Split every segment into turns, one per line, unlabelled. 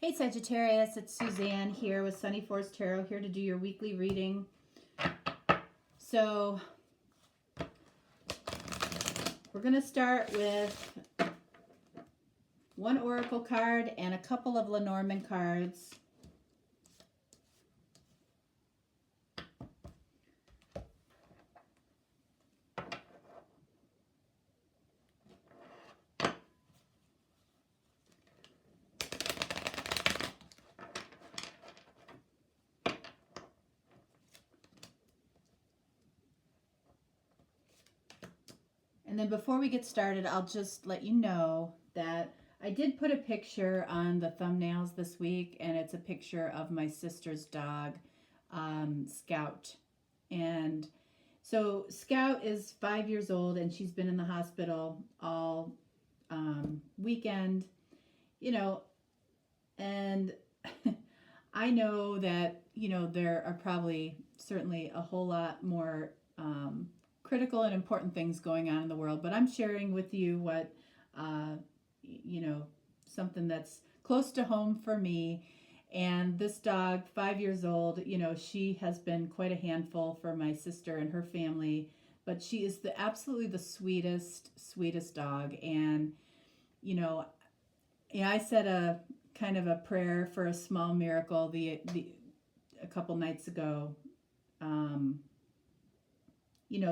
Hey Sagittarius, it's Suzanne here with Sunny Force Tarot, here to do your weekly reading. So we're going to start with one oracle card and a couple of Lenormand cards. And then before we get started, I'll just let you know that I did put a picture on the thumbnails this week, and it's a picture of my sister's dog, Scout. And so Scout is 5 years old, and she's been in the hospital all weekend, you know, and I know that, there are probably certainly a whole lot more critical and important things going on in the world, but I'm sharing with you what, something that's close to home for me. And this dog, 5 years old, she has been quite a handful for my sister and her family, but she is absolutely the sweetest dog. And, I said a kind of a prayer for a small miracle a couple nights ago.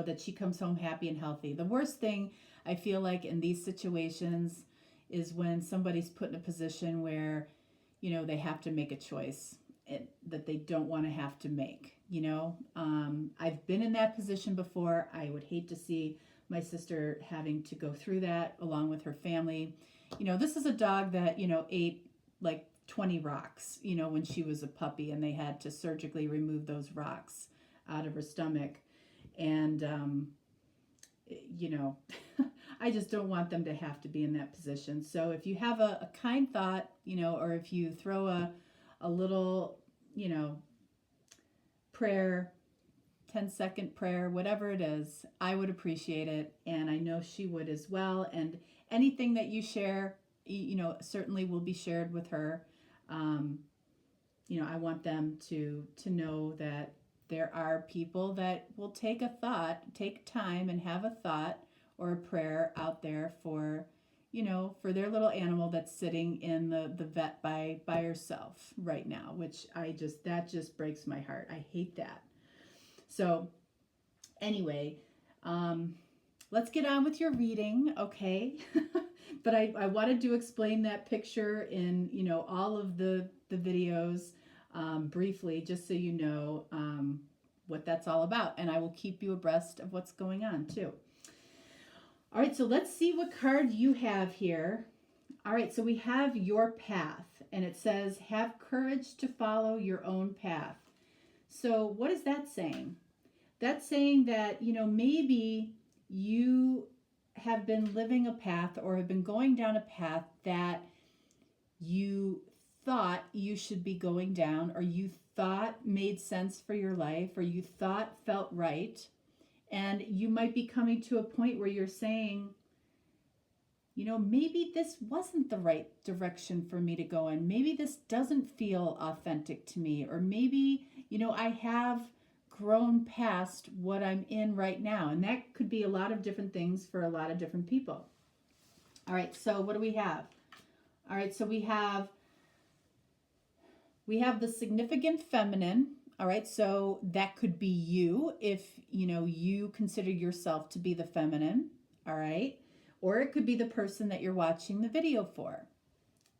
That she comes home happy and healthy. The worst thing I feel like in these situations is when somebody's put in a position where, they have to make a choice that they don't want to have to make. I've been in that position before. I would hate to see my sister having to go through that along with her family. This is a dog that, ate like 20 rocks, when she was a puppy, and they had to surgically remove those rocks out of her stomach. And, I just don't want them to have to be in that position. So if you have a kind thought, or if you throw a little, prayer, 10-second prayer, whatever it is, I would appreciate it. And I know she would as well. And anything that you share, certainly will be shared with her. I want them to know that there are people that will take time and have a thought or a prayer out there for, for their little animal that's sitting in the vet by herself right now, which that just breaks my heart. I hate that. So anyway, let's get on with your reading, okay? But I wanted to explain that picture in, all of the videos briefly, just so you know what that's all about. And I will keep you abreast of what's going on too. All right, so let's see what card you have here. All right, so we have your path, and it says, have courage to follow your own path. So what is that saying? That's saying that, maybe you have been living a path or have been going down a path that you thought you should be going down, or you thought made sense for your life, or you thought felt right. And you might be coming to a point where you're saying, maybe this wasn't the right direction for me to go in. Maybe this doesn't feel authentic to me. Or maybe, I have grown past what I'm in right now. And that could be a lot of different things for a lot of different people. All right, so what do we have? All right, so we have the significant feminine. All right, so that could be you if, you consider yourself to be the feminine. All right, or it could be the person that you're watching the video for.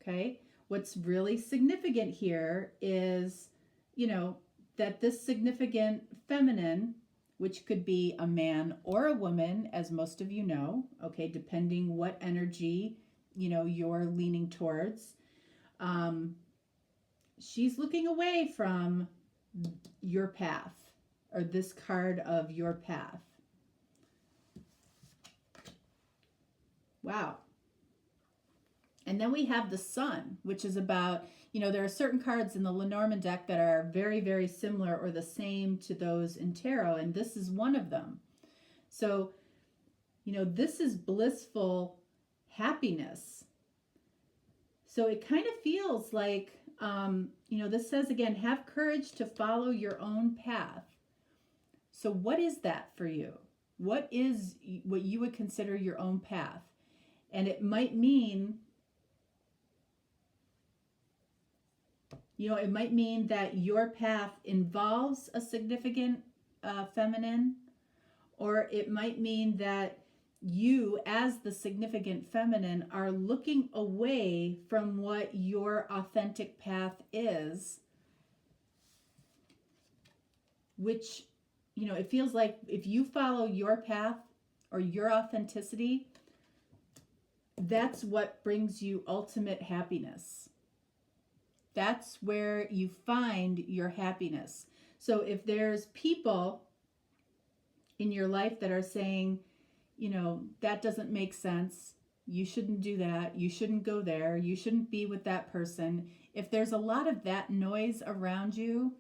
Okay, what's really significant here is, that this significant feminine, which could be a man or a woman, as most of you know, okay, depending what energy, you're leaning towards, she's looking away from your path, or this card of your path. Wow. And then we have the Sun, which is about, there are certain cards in the Lenormand deck that are very, very similar or the same to those in tarot, and this is one of them. So, this is blissful happiness. So it kind of feels like, this says again, have courage to follow your own path. So what is that for you? What is what you would consider your own path? And it might mean, it might mean that your path involves a significant feminine, or it might mean that you, as the significant feminine, are looking away from what your authentic path is, which, it feels like if you follow your path or your authenticity, that's what brings you ultimate happiness. That's where you find your happiness. So if there's people in your life that are saying, that doesn't make sense, you shouldn't do that, you shouldn't go there, you shouldn't be with that person. If there's a lot of that noise around you,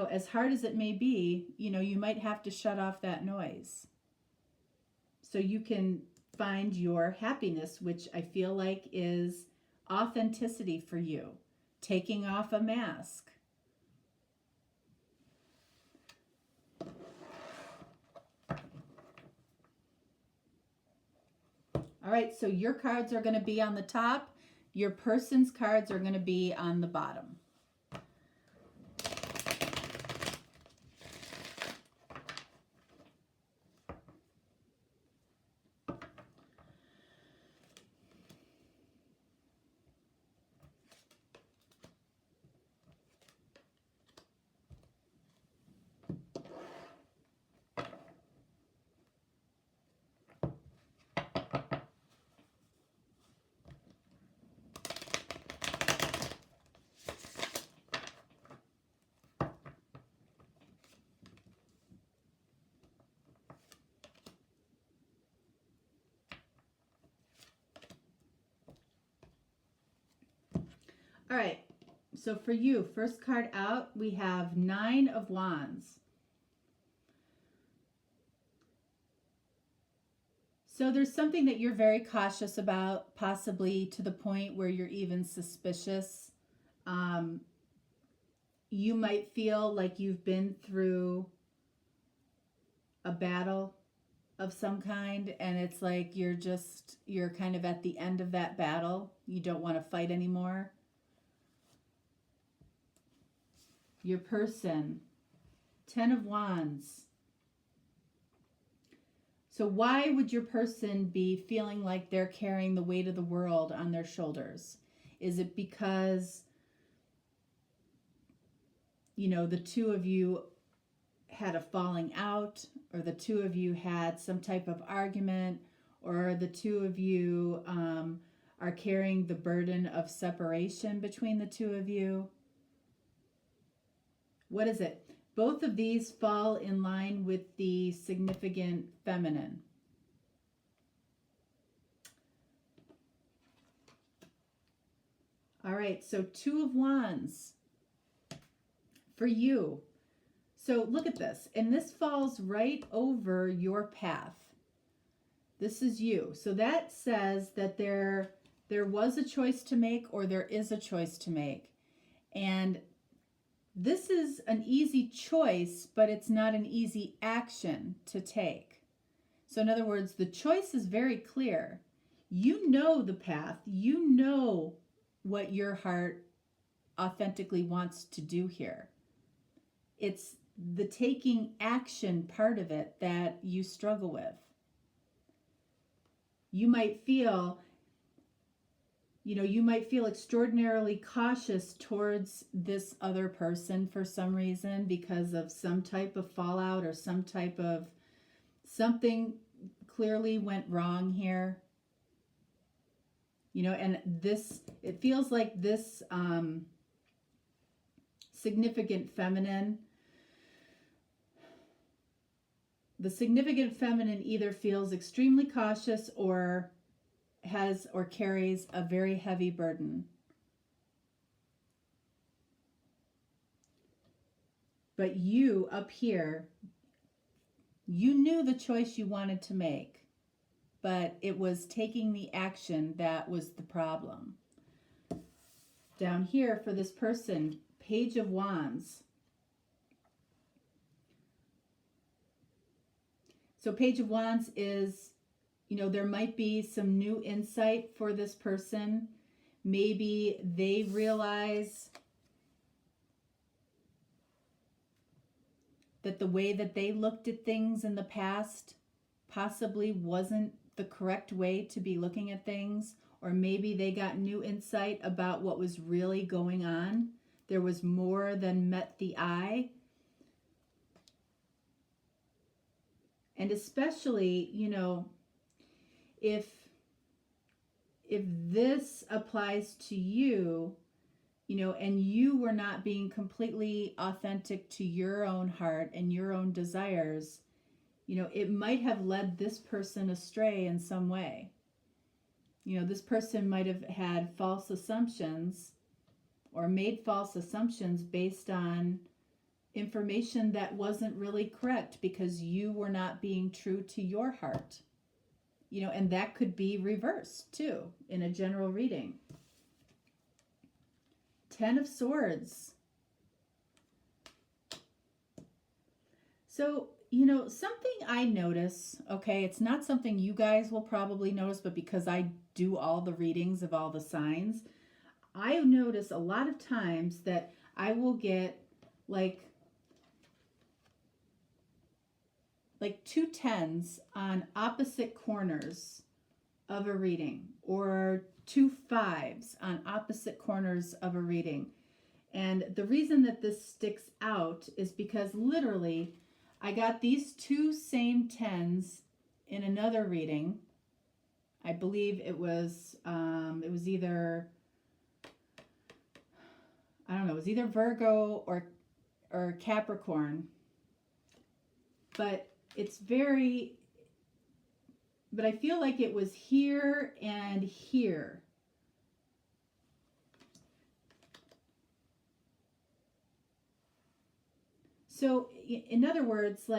as hard as it may be, you might have to shut off that noise so you can find your happiness, which I feel like is authenticity for you, taking off a mask. All right, so your cards are going to be on the top. Your person's cards are going to be on the bottom. All right, so for you, first card out, we have 9 of Wands. So there's something that you're very cautious about, possibly to the point where you're even suspicious. You might feel like you've been through a battle of some kind, and it's like you're kind of at the end of that battle. You don't want to fight anymore. Your person, 10 of Wands. So why would your person be feeling like they're carrying the weight of the world on their shoulders? Is it because, the two of you had a falling out, or the two of you had some type of argument, or the two of you are carrying the burden of separation between the two of you? What is it? Both of these fall in line with the significant feminine. All right, so 2 of Wands for you. So look at this, and this falls right over your path. This is you. So that says that there was a choice to make, or there is a choice to make. And this is an easy choice, but it's not an easy action to take. So in other words, the choice is very clear. You know the path. You know what your heart authentically wants to do here. It's the taking action part of it that you struggle with. You might feel extraordinarily cautious towards this other person for some reason, because of some type of fallout or some type of something clearly went wrong here. And it feels like this significant feminine, the significant feminine either feels extremely cautious or has or carries a very heavy burden. But you up here, you knew the choice you wanted to make, but it was taking the action that was the problem. Down here for this person, Page of Wands. So Page of Wands is, there might be some new insight for this person. Maybe they realize that the way that they looked at things in the past possibly wasn't the correct way to be looking at things, or maybe they got new insight about what was really going on. There was more than met the eye. And especially, if this applies to you, and you were not being completely authentic to your own heart and your own desires, it might have led this person astray in some way. This person might have had false assumptions or made false assumptions based on information that wasn't really correct because you were not being true to your heart. And that could be reversed too in a general reading. 10 of Swords. So, something I notice, okay, it's not something you guys will probably notice, but because I do all the readings of all the signs, I notice a lot of times that I will get like 2 10s on opposite corners of a reading, or 2 5s on opposite corners of a reading. And the reason that this sticks out is because literally I got these 2 same 10s in another reading. I believe it was either, it was either Virgo or Capricorn. But I feel like it was here and here. So in other words,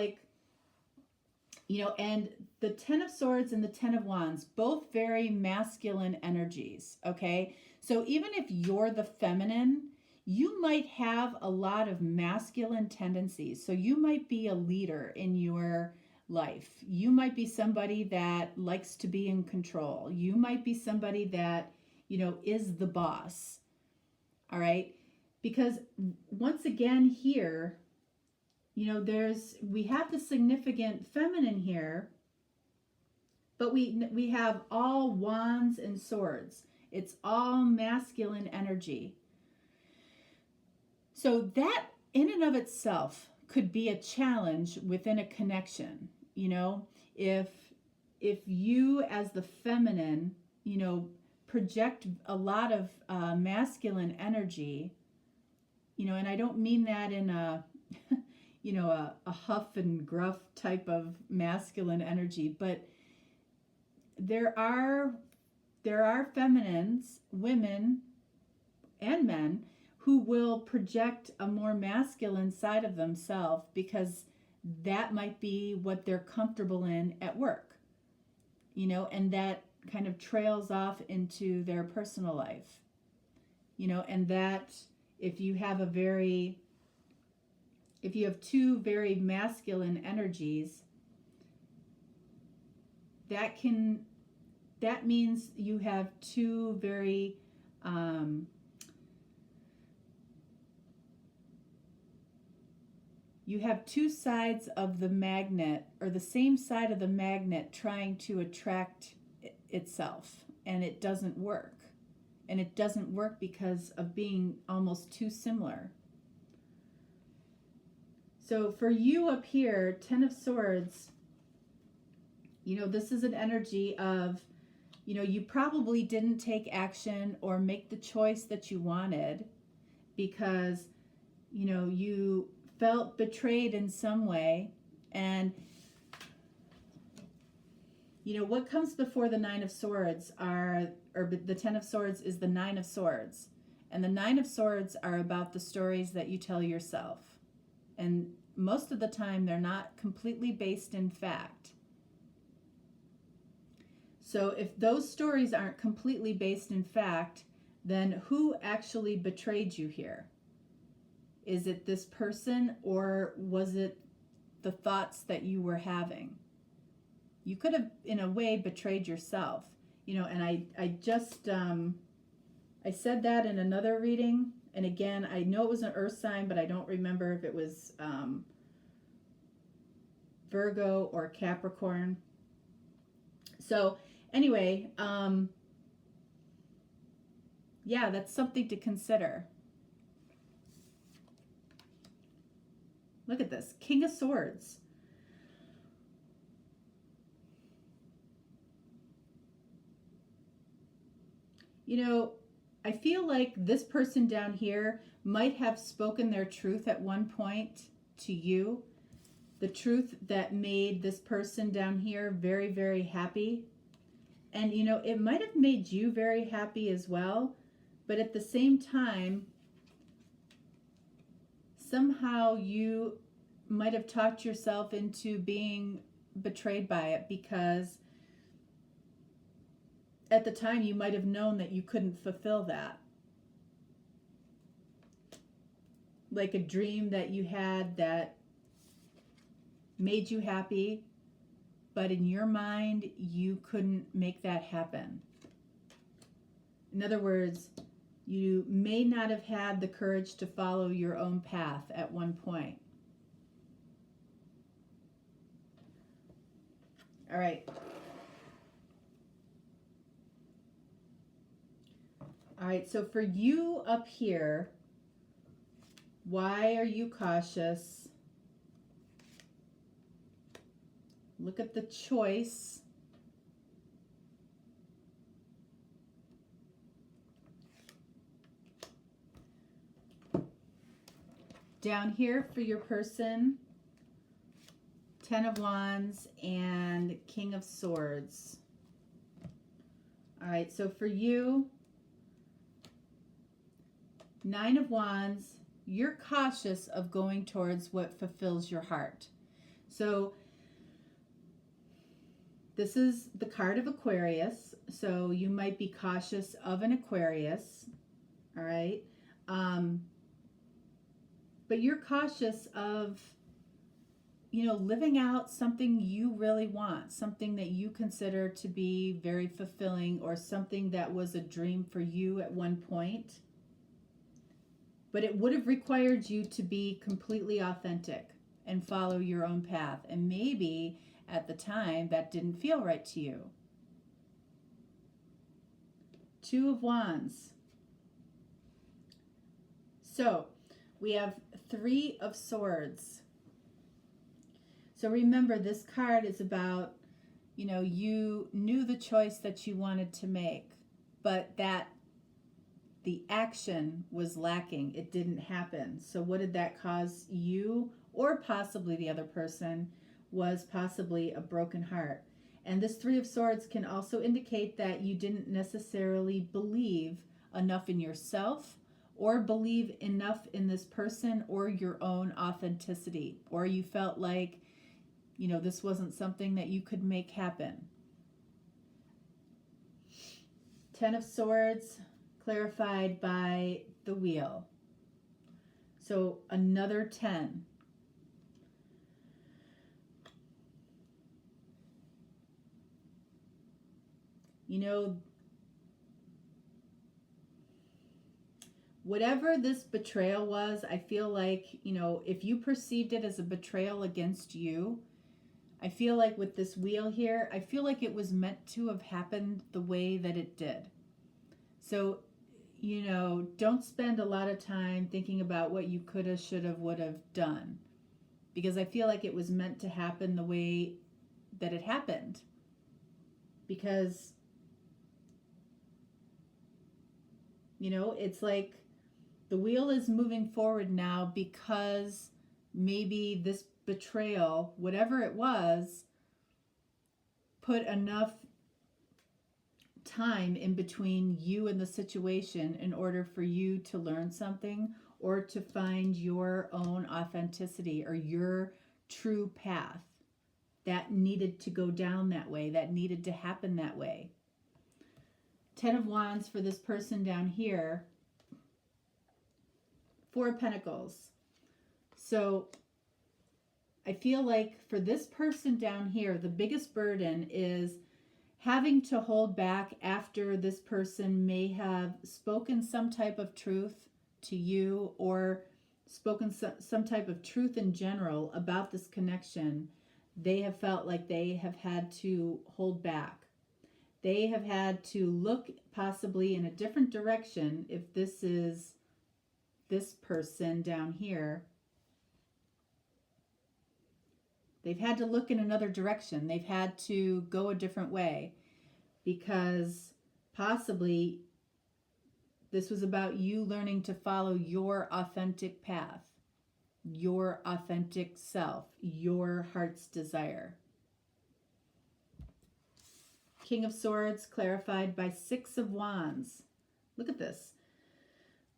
and the 10 of Swords and the 10 of Wands, both very masculine energies, okay? So even if you're the feminine, you might have a lot of masculine tendencies. So you might be a leader in your life. You might be somebody that likes to be in control. You might be somebody that, is the boss. All right? Because once again here, we have the significant feminine here, but we have all Wands and Swords. It's all masculine energy. So that in and of itself could be a challenge within a connection. If you as the feminine, project a lot of masculine energy, and I don't mean that in a, a huff and gruff type of masculine energy, but there are feminines, women and men, who will project a more masculine side of themselves because that might be what they're comfortable in at work, and that kind of trails off into their personal life, and that if you have two very masculine energies, that means you have two very you have two sides of the magnet, or the same side of the magnet, trying to attract itself, and it doesn't work. And it doesn't work because of being almost too similar. So for you up here, 10 of Swords, this is an energy of, you probably didn't take action or make the choice that you wanted because, you felt betrayed in some way. And what comes before the 9 of Swords the 10 of Swords is the 9 of Swords, and the 9 of Swords are about the stories that you tell yourself, and most of the time they're not completely based in fact. So if those stories aren't completely based in fact, then who actually betrayed you here? Is it this person, or was it the thoughts that you were having? You could have, in a way, betrayed yourself. And I just, I said that in another reading. And again, I know it was an earth sign, but I don't remember if it was Virgo or Capricorn. So anyway, yeah, that's something to consider. Look at this, King of Swords. I feel like this person down here might have spoken their truth at one point to you. The truth that made this person down here very, very happy. And, it might have made you very happy as well. But at the same time, somehow you might have talked yourself into being betrayed by it, because at the time you might have known that you couldn't fulfill that. Like a dream that you had that made you happy, but in your mind you couldn't make that happen. In other words, you may not have had the courage to follow your own path at one point. All right. All right, so for you up here, why are you cautious? Look at the choice. Down here for your person, Ten of Wands and King of Swords. All right, so for you, Nine of Wands, you're cautious of going towards what fulfills your heart. So this is the card of Aquarius, so you might be cautious of an Aquarius, all right? But you're cautious of, living out something you really want, something that you consider to be very fulfilling, or something that was a dream for you at one point. But it would have required you to be completely authentic and follow your own path. And maybe at the time that didn't feel right to you. Two of Wands. So we have Three of Swords. So remember, this card is about, you knew the choice that you wanted to make, but that the action was lacking. It didn't happen. So what did that cause you, or possibly the other person, was possibly a broken heart. And this Three of Swords can also indicate that you didn't necessarily believe enough in yourself, or believe enough in this person or your own authenticity, or you felt like, this wasn't something that you could make happen. Ten of Swords, clarified by the wheel. So another 10. Whatever this betrayal was, I feel like, if you perceived it as a betrayal against you, I feel like with this wheel here, I feel like it was meant to have happened the way that it did. So, don't spend a lot of time thinking about what you coulda, shoulda, would have done, because I feel like it was meant to happen the way that it happened. Because, it's like the wheel is moving forward now because maybe this betrayal, whatever it was, put enough time in between you and the situation in order for you to learn something, or to find your own authenticity or your true path. that needed to go down that way, that needed to happen that way. 10 of Wands for this person down here. 4 of Pentacles. So I feel like for this person down here, the biggest burden is having to hold back after this person may have spoken some type of truth to you, or spoken some type of truth in general about this connection. They have felt like they have had to hold back. They have had to look possibly in a different direction if this is this person down here. They've had to look in another direction. They've had to go a different way because possibly this was about you learning to follow your authentic path, your authentic self, your heart's desire. King of Swords clarified by 6 of Wands. Look at this.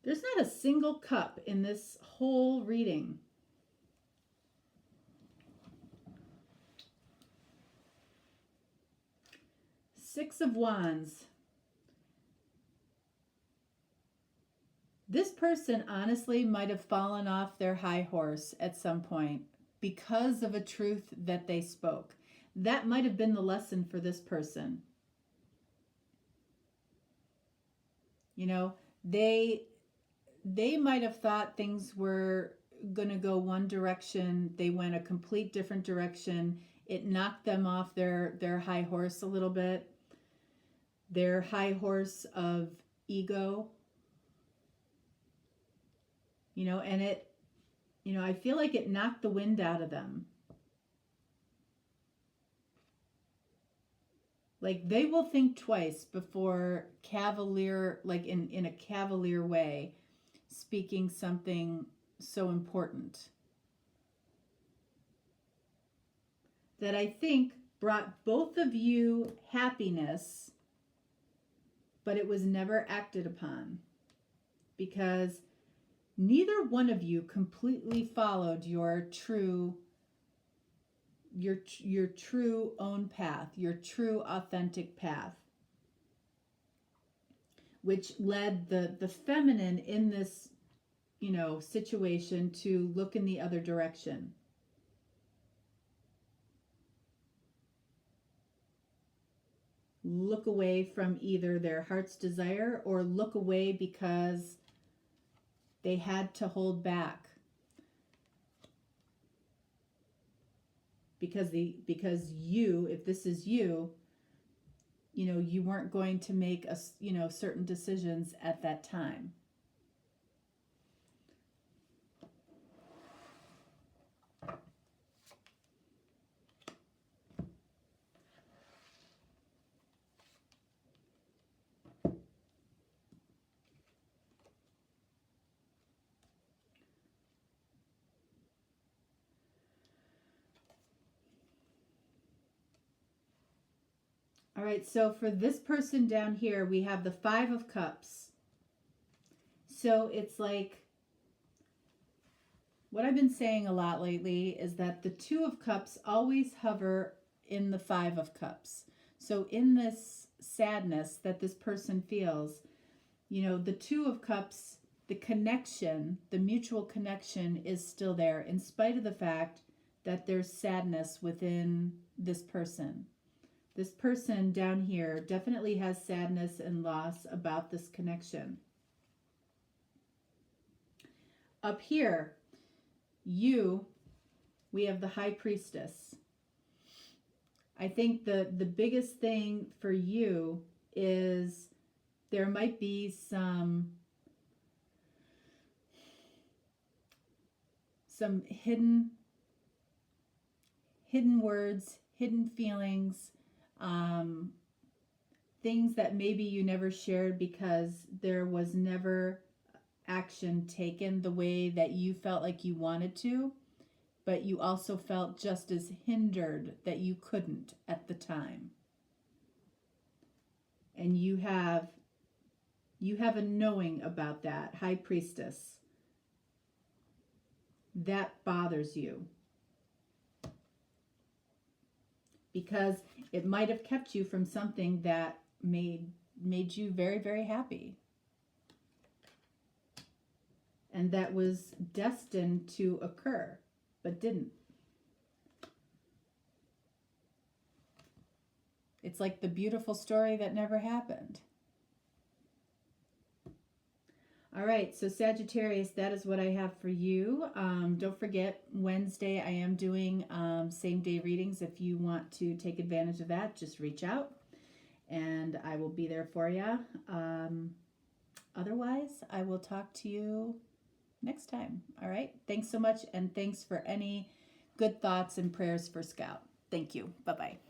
There's not a single cup in this whole reading. Six of Wands. This person honestly might have fallen off their high horse at some point because of a truth that they spoke. That might have been the lesson for this person. You know, they might have thought things were going to go one direction. They went a complete different direction. It knocked them off their high horse a little bit. Their high horse of ego. You know, and it, you know, I feel like it knocked the wind out of them. Like they will think twice before cavalier, like in a cavalier way, speaking something so important. That I think brought both of you happiness, but it was never acted upon. Because neither one of you completely followed your true own path, your true authentic path, which led the feminine in this, you know, situation to look in the other direction. Look away from either their heart's desire or look away because they had to hold back. Because you, if this is you, you know, you weren't going to make certain decisions at that time. All right, so for this person down here, we have the 5 of Cups. So it's like, what I've been saying a lot lately is that the 2 of Cups always hover in the 5 of Cups. So in this sadness that this person feels, you know, the 2 of Cups, the connection, the mutual connection is still there in spite of the fact that there's sadness within this person. This person down here definitely has sadness and loss about this connection. Up here, we have the High Priestess. I think the biggest thing for you is there might be some hidden words, hidden feelings, things that maybe you never shared because there was never action taken the way that you felt like you wanted to, but you also felt just as hindered that you couldn't at the time. And you have a knowing about that, High Priestess. That bothers you. because it might have kept you from something that made you very, very happy. And that was destined to occur, but didn't. It's like the beautiful story that never happened. All right, so Sagittarius, that is what I have for you. Don't forget, Wednesday I am doing same-day readings. If you want to take advantage of that, just reach out, and I will be there for you. Otherwise, I will talk to you next time. All right, thanks so much, and thanks for any good thoughts and prayers for Scout. Thank you. Bye-bye.